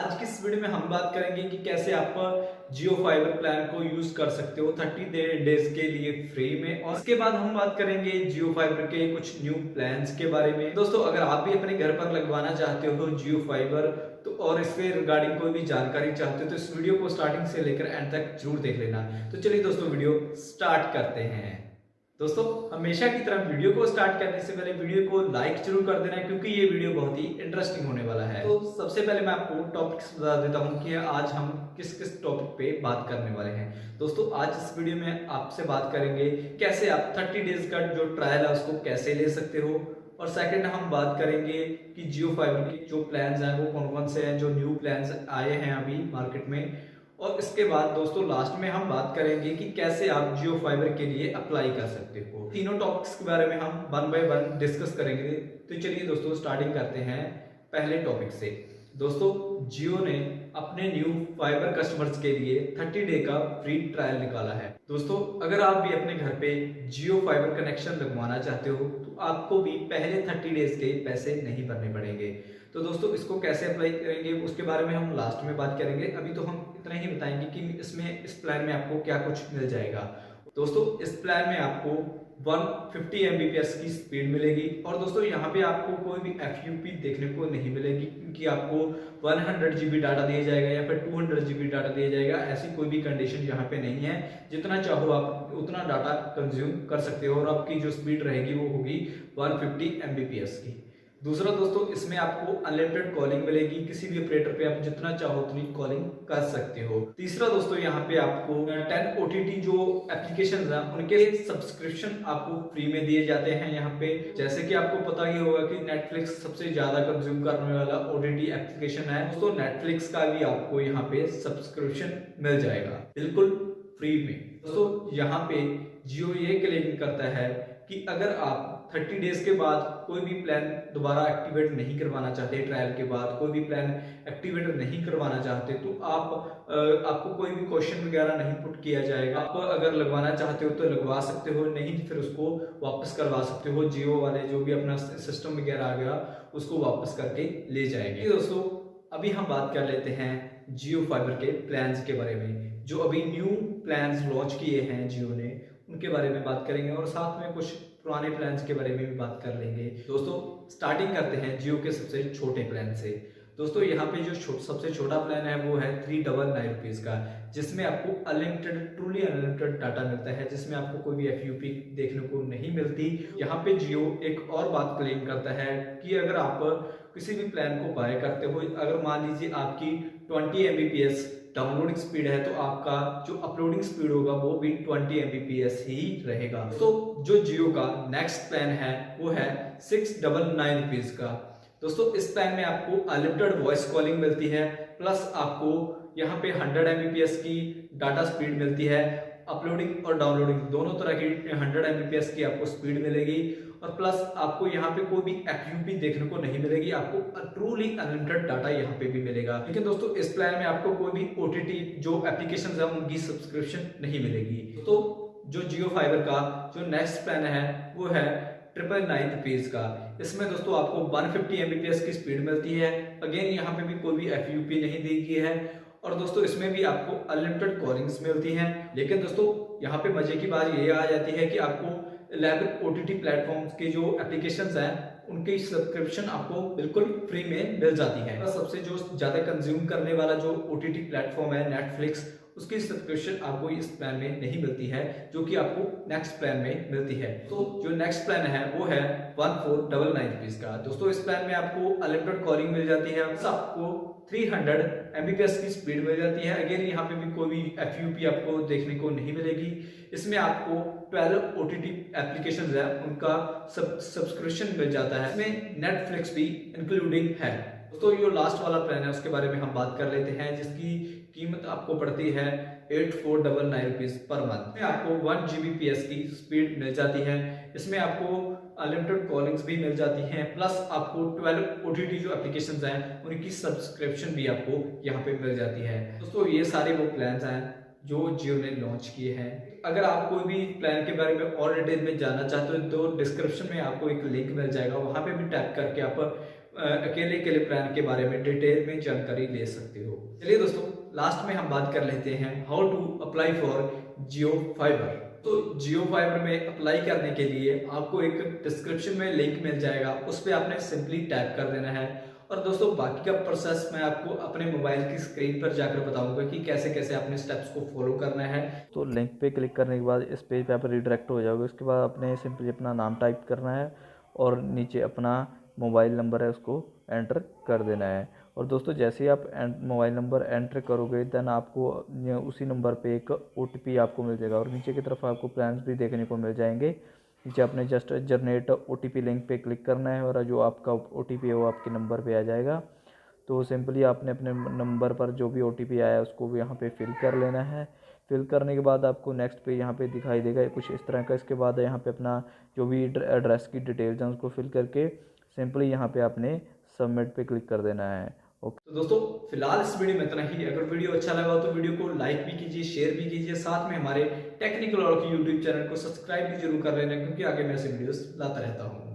आज की इस वीडियो में हम बात करेंगे कि कैसे आप जियो फाइबर प्लान को यूज कर सकते हो 30 डेज के लिए फ्री में। और इसके बाद हम बात करेंगे जियो फाइबर के कुछ न्यू प्लान्स के बारे में। दोस्तों अगर आप भी अपने घर पर लगवाना चाहते हो जियो फाइबर तो और इसके रिगार्डिंग कोई भी जानकारी चाहते हो तो इस वीडियो को स्टार्टिंग से लेकर एंड तक जरूर देख लेना। तो चलिए दोस्तों वीडियो स्टार्ट करते हैं। दोस्तों हमेशा की तरह वीडियो को स्टार्ट करने से पहले वीडियो को लाइक जरूर कर देना क्योंकि ये वीडियो बहुत ही इंटरेस्टिंग होने वाला है। तो सबसे पहले मैं आपको टॉपिक्स बता देता हूँ कि आज हम किस किस टॉपिक पे बात करने वाले हैं। दोस्तों आज इस वीडियो में आपसे बात करेंगे कैसे आप 30 डेज का जो ट्रायल है उसको कैसे ले सकते हो। और सेकंड हम बात करेंगे कि जियो फाइबर के जो प्लान्स हैं वो कौन कौन से हैं, जो न्यू प्लान्स आए हैं अभी मार्केट में। और इसके बाद दोस्तों लास्ट में हम बात करेंगे कि कैसे आप जियो फाइबर के लिए अप्लाई कर सकते हो। तीनों टॉपिक्स के बारे में हम वन बाय वन डिस्कस करेंगे। तो चलिए दोस्तों स्टार्टिंग करते हैं पहले टॉपिक से। दोस्तों जियो ने अपने न्यू फाइबर कस्टमर्स के लिए 30 डे का फ्री ट्रायल निकाला है। दोस्तों अगर आप भी अपने घर पे जियो फाइबर कनेक्शन लगवाना चाहते हो तो आपको भी पहले 30 डेज के पैसे नहीं भरने पड़ेंगे। तो दोस्तों इसको कैसे अप्लाई करेंगे उसके बारे में हम लास्ट में बात करेंगे। अभी तो हम इतना ही बताएंगे कि इस प्लान में आपको क्या कुछ मिल जाएगा। दोस्तों इस प्लान में आपको 150 Mbps की स्पीड मिलेगी। और दोस्तों यहाँ पे आपको कोई भी FUP देखने को नहीं मिलेगी क्योंकि आपको 100 GB डाटा दिया जाएगा या फिर 200 GB डाटा दिया जाएगा। ऐसी कोई भी कंडीशन यहाँ पे नहीं है। जितना चाहो आप उतना डाटा कंज्यूम कर सकते हो और आपकी जो स्पीड रहेगी वो होगी 150 Mbps की। दूसरा दोस्तों इसमें आपको अनलिमिटेड कॉलिंग मिलेगी। किसी भी ऑपरेटर पे आप जितना चाहो उतनी कॉलिंग कर सकते हो। तीसरा दोस्तों यहाँ पे आपको 10 OTT जो एप्लीकेशन है उनके सब्सक्रिप्शन आपको फ्री में दिए जाते हैं। यहाँ पे जैसे कि आपको पता ही होगा कि नेटफ्लिक्स सबसे ज्यादा कंज्यूम करने वाला OTT एप्लीकेशन है। दोस्तों नेटफ्लिक्स का भी आपको यहाँ पे सब्सक्रिप्शन मिल जाएगा बिल्कुल फ्री में। दोस्तों यहाँ पे जियो ये क्लेम करता है कि अगर आप 30 डेज के बाद कोई भी प्लान दोबारा एक्टिवेट नहीं करवाना चाहते, ट्रायल के बाद कोई भी प्लान एक्टिवेट नहीं करवाना चाहते तो आपको कोई भी क्वेश्चन वगैरह नहीं पुट किया जाएगा। आप अगर लगवाना चाहते हो तो लगवा सकते हो, नहीं फिर उसको वापस करवा सकते हो। जियो वाले जो भी अपना सिस्टम वगैरह आ गया उसको वापस करके ले जाएंगे। दोस्तों अभी हम बात कर लेते हैं जियो फाइबर के प्लान्स के बारे में। जो अभी न्यू प्लान्स लॉन्च किए हैं जियो ने उनके बारे में बात करेंगे और साथ में कुछ पुराने प्लान्स के बारे में भी बात कर लेंगे। दोस्तों स्टार्टिंग करते हैं जियो के सबसे छोटे प्लान से। दोस्तों यहाँ पे जो सबसे छोटा प्लान है वो है 399 रुपीज का, जिसमें आपको अनलिमिटेड ट्रूली अनलिमिटेड डाटा मिलता है, जिसमें आपको कोई भी FUP देखने को नहीं मिलती। यहाँ पे जियो एक और बात क्लेम करता है कि अगर आप किसी भी प्लान को बाय करते हो, अगर मान लीजिए आपकी 20 Mbps डाउनलोडिंग स्पीड है तो आपका जो अपलोडिंग स्पीड होगा वो भी 20 Mbps ही रहेगा। तो जो जियो का नेक्स्ट प्लान है वो है 699 रुपीज का। दोस्तों इस प्लान में आपको अनलिमिटेड वॉइस कॉलिंग मिलती है, प्लस आपको यहाँ पे 100 Mbps की डाटा स्पीड मिलती है। अपलोडिंग और डाउनलोडिंग दोनों तरह की 100 Mbps की आपको स्पीड मिलेगी। और प्लस आपको यहाँ पे कोई भी FUP देखने को नहीं मिलेगी, आपको ट्रूली अनलिमिटेड डाटा यहाँ पे भी मिलेगा। लेकिन दोस्तों इस प्लान में आपको कोई भी OTT जो एप्लीकेशन है उनकी सब्सक्रिप्शन नहीं मिलेगी। तो जो जियो फाइबर का जो नेक्स्ट प्लान है वो है 999 रुपीज का। इसमें दोस्तों आपको 150 Mbps की स्पीड मिलती है। अगेन यहाँ पे भी कोई भी FUP नहीं दी गई है। और दोस्तों इसमें भी आपको अनलिमिटेड कॉलिंग्स मिलती हैं। लेकिन दोस्तों यहाँ पे मजे की बात ये आ जाती है कि आपको 11 OTT प्लेटफॉर्म्स के जो एप्लीकेशंस हैं उनकी सब्सक्रिप्शन आपको बिल्कुल फ्री में मिल जाती है। सबसे जो ज्यादा कंज्यूम करने वाला जो OTT प्लेटफॉर्म है नेटफ्लिक्स, उसकी सब्सक्रिप्शन आपको इस प्लान में नहीं मिलती है जो कि आपको नेक्स्ट प्लान में मिलती है। तो जो नेक्स्ट प्लान है वो है 1499 रुपीज का। दोस्तों इस प्लान में आपको अनलिमिटेड कॉलिंग मिल जाती है, आपको 300 Mbps की स्पीड मिल जाती है। अगेन यहाँ पे भी कोई भी FUP आपको देखने को नहीं मिलेगी। इसमें आपको 12 OTT एप्लीकेशंस है उनका सब्सक्रिप्शन मिल जाता है। इसमें नेटफ्लिक्स भी इंक्लूडिंग है। तो जो लास्ट वाला प्लान है उसके बारे में हम बात कर लेते हैं, जिसकी कीमत आपको पड़ती है 8499 रुपीज पर मंथ। में आपको 1 Gbps की स्पीड मिल जाती है। इसमें आपको अनलिमिटेड कॉलिंग्स भी मिल जाती हैं, प्लस आपको 12 OTT जो एप्लीकेशंस हैं उनकी सब्सक्रिप्शन भी आपको यहाँ पे मिल जाती है। दोस्तों ये सारे वो प्लान्स हैं जो जियो ने लॉन्च किए हैं। अगर आप कोई भी प्लान के बारे में और डिटेल में जानना चाहते हो तो डिस्क्रिप्शन में आपको एक लिंक मिल जाएगा, वहां पे भी टैप करके आप अकेले अकेले प्लान के बारे में डिटेल में जानकारी ले सकते हो। चलिए दोस्तों, लास्ट में हम बात कर लेते हैं how to apply for Jio fibre. तो जियो फाइबर में अप्लाई करने के लिए आपको एक डिस्क्रिप्शन में लिंक मिल जाएगा, उस पर आपने सिंपली टैप कर देना है। और दोस्तों बाकी का प्रोसेस मैं आपको अपने मोबाइल की स्क्रीन पर जाकर बताऊंगा कि कैसे कैसे आपने स्टेप्स को फॉलो करना है। तो लिंक पे क्लिक करने के बाद इस पेज पे आप रिडायरेक्ट हो जाओगे। उसके बाद आपने सिंपली अपना नाम टाइप करना है और नीचे अपना मोबाइल नंबर है उसको एंटर कर देना है। और दोस्तों जैसे ही आप मोबाइल नंबर एंटर करोगे देन आपको उसी नंबर पे एक OTP आपको मिल जाएगा और नीचे की तरफ आपको प्लान्स भी देखने को मिल जाएंगे। नीचे आपने जस्ट जनरेट OTP लिंक पे क्लिक करना है और जो आपका OTP है वो आपके नंबर पे आ जाएगा। तो सिंपली आपने अपने नंबर पर जो भी OTP आया है उसको भी यहाँ पे फिल कर लेना है। फिल करने के बाद आपको नेक्स्ट पे यहाँ पे दिखाई देगा कुछ इस तरह का। इसके बाद यहाँ पे अपना जो भी एड्रेस की डिटेल्स हैं उसको फिल करके सिंपली यहाँ पे आपने सबमिट पे क्लिक कर देना है। तो दोस्तों फिलहाल इस वीडियो में इतना ही। अगर वीडियो अच्छा लगा तो वीडियो को लाइक भी कीजिए, शेयर भी कीजिए, साथ में हमारे टेक्निकल और यूट्यूब चैनल को सब्सक्राइब भी जरूर कर लेना, क्योंकि आगे मैं ऐसे वीडियोस लाता रहता हूँ।